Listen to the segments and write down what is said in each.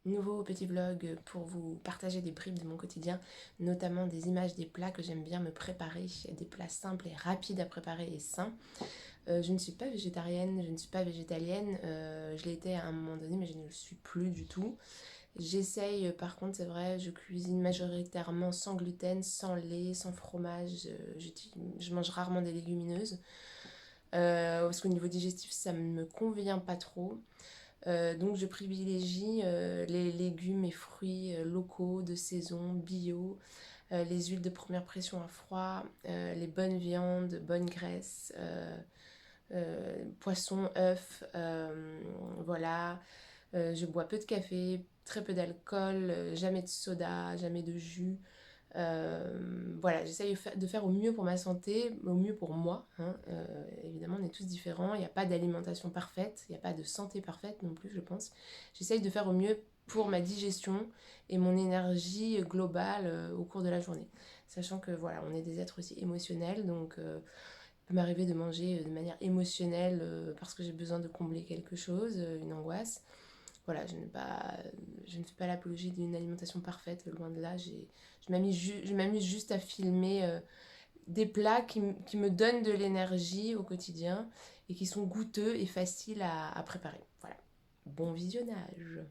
Nouveau petit vlog pour vous partager des bribes de mon quotidien, notamment des images des plats que j'aime bien me préparer, des plats simples et rapides à préparer et sains. Je ne suis pas végétarienne, je ne suis pas végétalienne, je l'étais à un moment donné mais je ne le suis plus du tout. J'essaye, par contre c'est vrai, je cuisine majoritairement sans gluten, sans lait, sans fromage, je mange rarement des légumineuses. Parce qu'au niveau digestif ça ne me convient pas trop. Donc je privilégie les légumes et fruits locaux, de saison, bio, les huiles de première pression à froid, les bonnes viandes, bonnes graisses, poissons, œufs, voilà. Je bois peu de café, très peu d'alcool, jamais de soda, jamais de jus. Voilà, j'essaye de faire au mieux pour ma santé, au mieux pour moi, hein. Évidemment, on est tous différents, il n'y a pas d'alimentation parfaite, il n'y a pas de santé parfaite non plus, je pense. J'essaye de faire au mieux pour ma digestion et mon énergie globale au cours de la journée. Sachant que voilà, on est des êtres aussi émotionnels, donc il peut m'arriver de manger de manière émotionnelle parce que j'ai besoin de combler quelque chose, une angoisse. Voilà, je ne fais pas l'apologie d'une alimentation parfaite, loin de là. Je m'amuse juste à filmer des plats qui me donnent de l'énergie au quotidien et qui sont goûteux et faciles à préparer. Voilà, bon visionnage.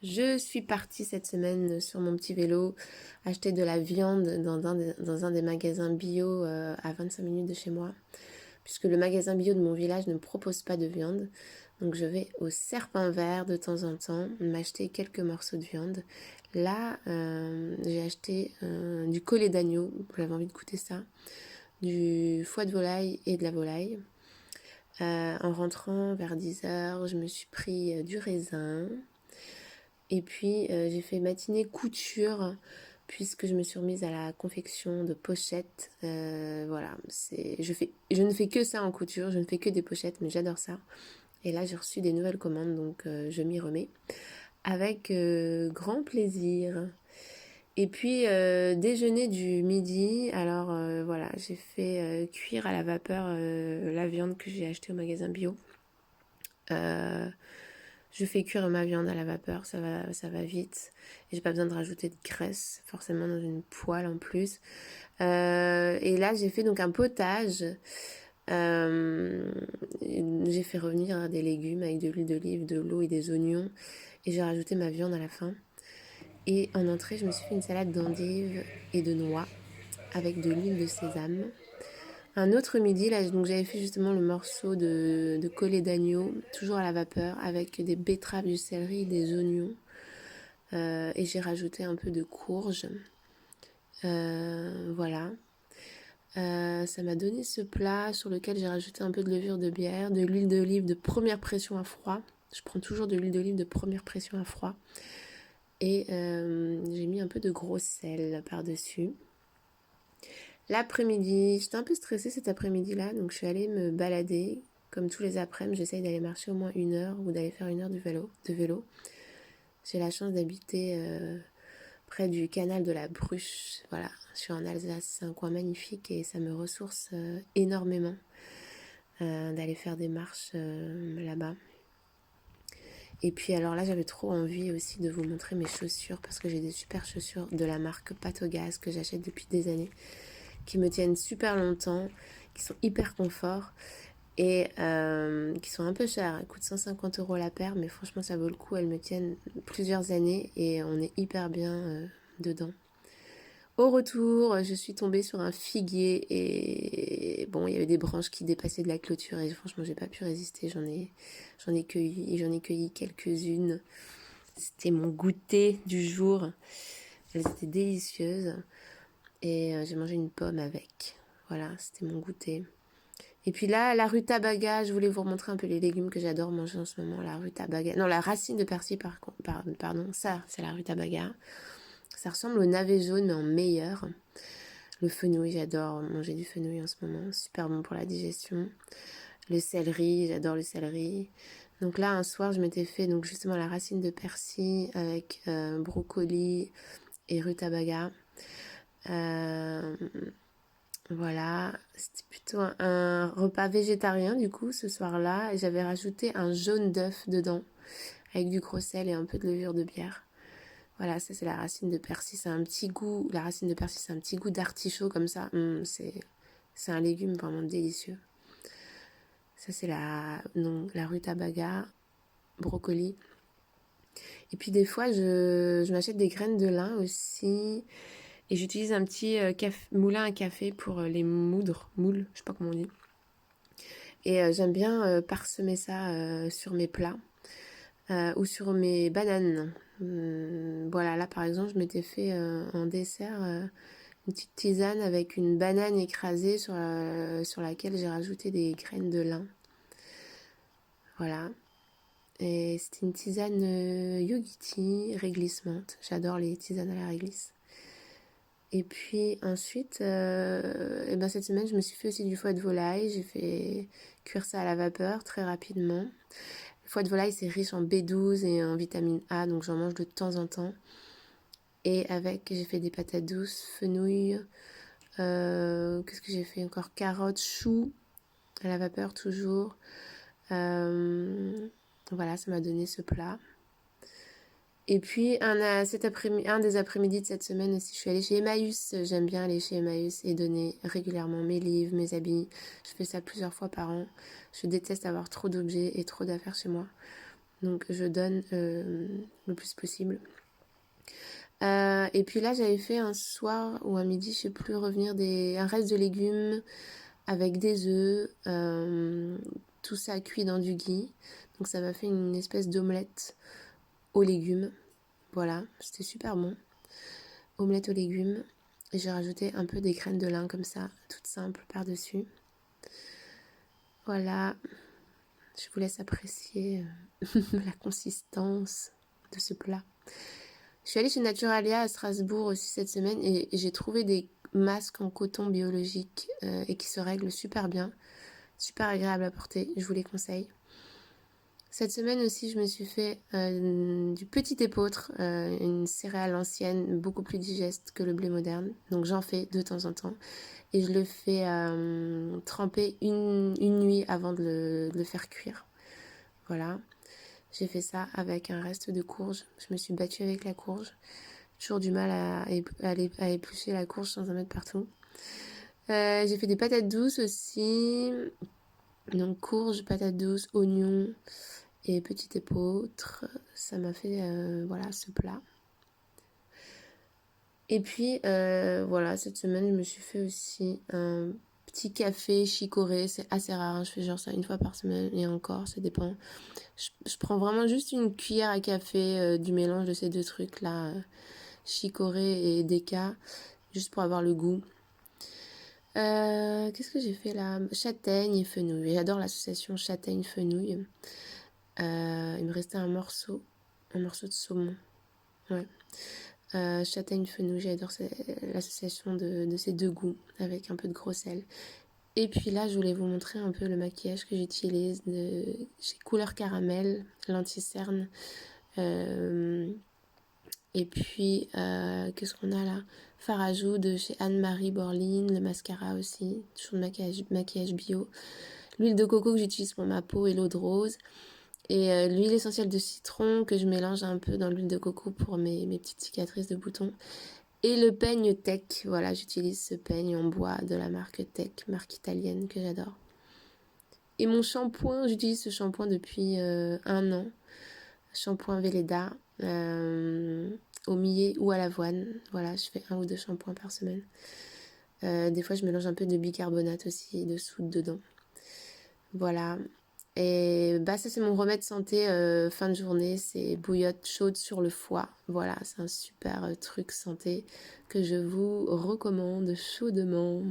Je suis partie cette semaine sur mon petit vélo acheter de la viande dans un des magasins bio à 25 minutes de chez moi, puisque le magasin bio de mon village ne propose pas de viande. Donc je vais au Serpent Vert de temps en temps m'acheter quelques morceaux de viande. Là, j'ai acheté du collet d'agneau, j'avais envie de goûter ça, du foie de volaille et de la volaille. En rentrant vers 10 h, je me suis pris du raisin. Et puis j'ai fait matinée couture puisque je me suis remise à la confection de pochettes. Voilà, je ne fais que ça en couture, je ne fais que des pochettes, mais j'adore ça. Et là, j'ai reçu des nouvelles commandes, donc je m'y remets avec grand plaisir. Et puis, déjeuner du midi, alors voilà, j'ai fait cuire à la vapeur la viande que j'ai achetée au magasin bio. Je fais cuire ma viande à la vapeur, ça va vite. Et j'ai pas besoin de rajouter de graisse, forcément dans une poêle en plus. Et là, j'ai fait donc un potage. J'ai fait revenir des légumes avec de l'huile d'olive, de l'eau et des oignons. Et j'ai rajouté ma viande à la fin. Et en entrée, je me suis fait une salade d'endives et de noix avec de l'huile de sésame. Un autre midi, là, donc j'avais fait justement le morceau de collet d'agneau, toujours à la vapeur, avec des betteraves, du céleri, des oignons. Et j'ai rajouté un peu de courge. Voilà. Ça m'a donné ce plat sur lequel j'ai rajouté un peu de levure de bière, de l'huile d'olive de première pression à froid. Je prends toujours de l'huile d'olive de première pression à froid. Et j'ai mis un peu de gros sel par-dessus. L'après-midi, j'étais un peu stressée cet après-midi-là, donc je suis allée me balader. Comme tous les après-midi, j'essaye d'aller marcher au moins 1 heure ou d'aller faire 1 heure de vélo. J'ai la chance d'habiter près du canal de la Bruche. Voilà, je suis en Alsace, c'est un coin magnifique et ça me ressource énormément d'aller faire des marches là-bas. Et puis alors là, j'avais trop envie aussi de vous montrer mes chaussures parce que j'ai des super chaussures de la marque Patogaz que j'achète depuis des années, qui me tiennent super longtemps, qui sont hyper confort et qui sont un peu chères. Elles coûtent 150 € la paire, mais franchement ça vaut le coup. Elles me tiennent plusieurs années et on est hyper bien dedans. Au retour, je suis tombée sur un figuier et bon, il y avait des branches qui dépassaient de la clôture et franchement, j'ai pas pu résister. J'en ai cueilli quelques-unes. C'était mon goûter du jour. Elles étaient délicieuses et j'ai mangé une pomme avec. Voilà, c'était mon goûter. Et puis là, la rutabaga, je voulais vous remontrer un peu les légumes que j'adore manger en ce moment. La rutabaga, non, la racine de persil, pardon, ça, c'est la rutabaga. Ça ressemble au navet jaune, mais en meilleur. Le fenouil, j'adore manger du fenouil en ce moment. Super bon pour la digestion. Le céleri, j'adore le céleri. Donc là, un soir, je m'étais fait donc justement la racine de persil avec brocoli et rutabaga. Voilà, c'était plutôt un repas végétarien du coup ce soir-là. Et j'avais rajouté un jaune d'œuf dedans avec du gros sel et un peu de levure de bière. Voilà, ça c'est la racine de persil. C'est un petit goût, la racine de persil, c'est un petit goût d'artichaut comme ça. C'est un légume vraiment délicieux. Ça c'est la rutabaga, brocoli. Et puis des fois, je m'achète des graines de lin aussi. Et j'utilise un petit moulin à café pour les moules, je sais pas comment on dit. Et j'aime bien parsemer ça sur mes plats ou sur mes bananes. Voilà, là par exemple, je m'étais fait en dessert une petite tisane avec une banane écrasée sur laquelle j'ai rajouté des graines de lin. Voilà. Et c'était une tisane yogiti, réglissante. J'adore les tisanes à la réglisse. Et puis ensuite, et ben cette semaine, je me suis fait aussi du foie de volaille. J'ai fait cuire ça à la vapeur très rapidement. Le foie de volaille, c'est riche en B12 et en vitamine A, donc j'en mange de temps en temps. Et j'ai fait des patates douces, fenouil. Qu'est-ce que j'ai fait encore? Carottes, choux à la vapeur toujours. Voilà, ça m'a donné ce plat. Et puis un des après-midi de cette semaine aussi, je suis allée chez Emmaüs. J'aime bien aller chez Emmaüs et donner régulièrement mes livres, mes habits. Je fais ça plusieurs fois par an. Je déteste avoir trop d'objets et trop d'affaires chez moi. Donc je donne le plus possible. Et puis là, j'avais fait un soir ou un midi, je sais plus, revenir un reste de légumes avec des œufs. Tout ça cuit dans du ghee. Donc ça m'a fait une espèce d'omelette aux légumes. Voilà, c'était super bon. Omelette aux légumes. Et j'ai rajouté un peu des graines de lin comme ça, toutes simples par-dessus. Voilà, je vous laisse apprécier la consistance de ce plat. Je suis allée chez Naturalia à Strasbourg aussi cette semaine et j'ai trouvé des masques en coton biologique et qui se règlent super bien. Super agréable à porter, je vous les conseille. Cette semaine aussi, je me suis fait du petit épeautre, une céréale ancienne, beaucoup plus digeste que le blé moderne. Donc j'en fais de temps en temps. Et je le fais tremper une nuit avant de le faire cuire. Voilà. J'ai fait ça avec un reste de courge. Je me suis battue avec la courge. Toujours du mal à éplucher la courge sans en mettre partout. J'ai fait des patates douces aussi. Donc courge, patates douces, oignons et petit épeautre. Ça m'a fait voilà ce plat. Et puis voilà, cette semaine je me suis fait aussi un petit café chicorée. C'est assez rare, hein. Je fais genre ça une fois par semaine et encore, ça dépend. Je prends vraiment juste une cuillère à café du mélange de ces deux trucs là, chicorée et déca, juste pour avoir le goût. Qu'est-ce que j'ai fait là? Châtaigne et fenouil. J'adore l'association châtaigne-fenouil. Il me restait un morceau de saumon. Ouais. Châtaigne-fenouil, j'adore l'association de ces deux goûts avec un peu de gros sel. Et puis là, je voulais vous montrer un peu le maquillage que j'utilise chez Couleur Caramel, l'anti-cerne. Et puis, qu'est-ce qu'on a là? Farajou de chez Anne-Marie Borlin, le mascara aussi, toujours de maquillage bio. L'huile de coco que j'utilise pour ma peau et l'eau de rose. Et l'huile essentielle de citron que je mélange un peu dans l'huile de coco pour mes petites cicatrices de boutons. Et le peigne Tech, voilà, j'utilise ce peigne en bois de la marque Tech, marque italienne que j'adore. Et mon shampoing, j'utilise ce shampoing depuis 1 an. Shampoing Velleda, au millet ou à l'avoine. Voilà, je fais 1 ou 2 shampoings par semaine. Des fois, je mélange un peu de bicarbonate aussi, de soude dedans. Voilà. Et bah ça c'est mon remède santé fin de journée, c'est bouillotte chaude sur le foie. Voilà, c'est un super truc santé que je vous recommande chaudement.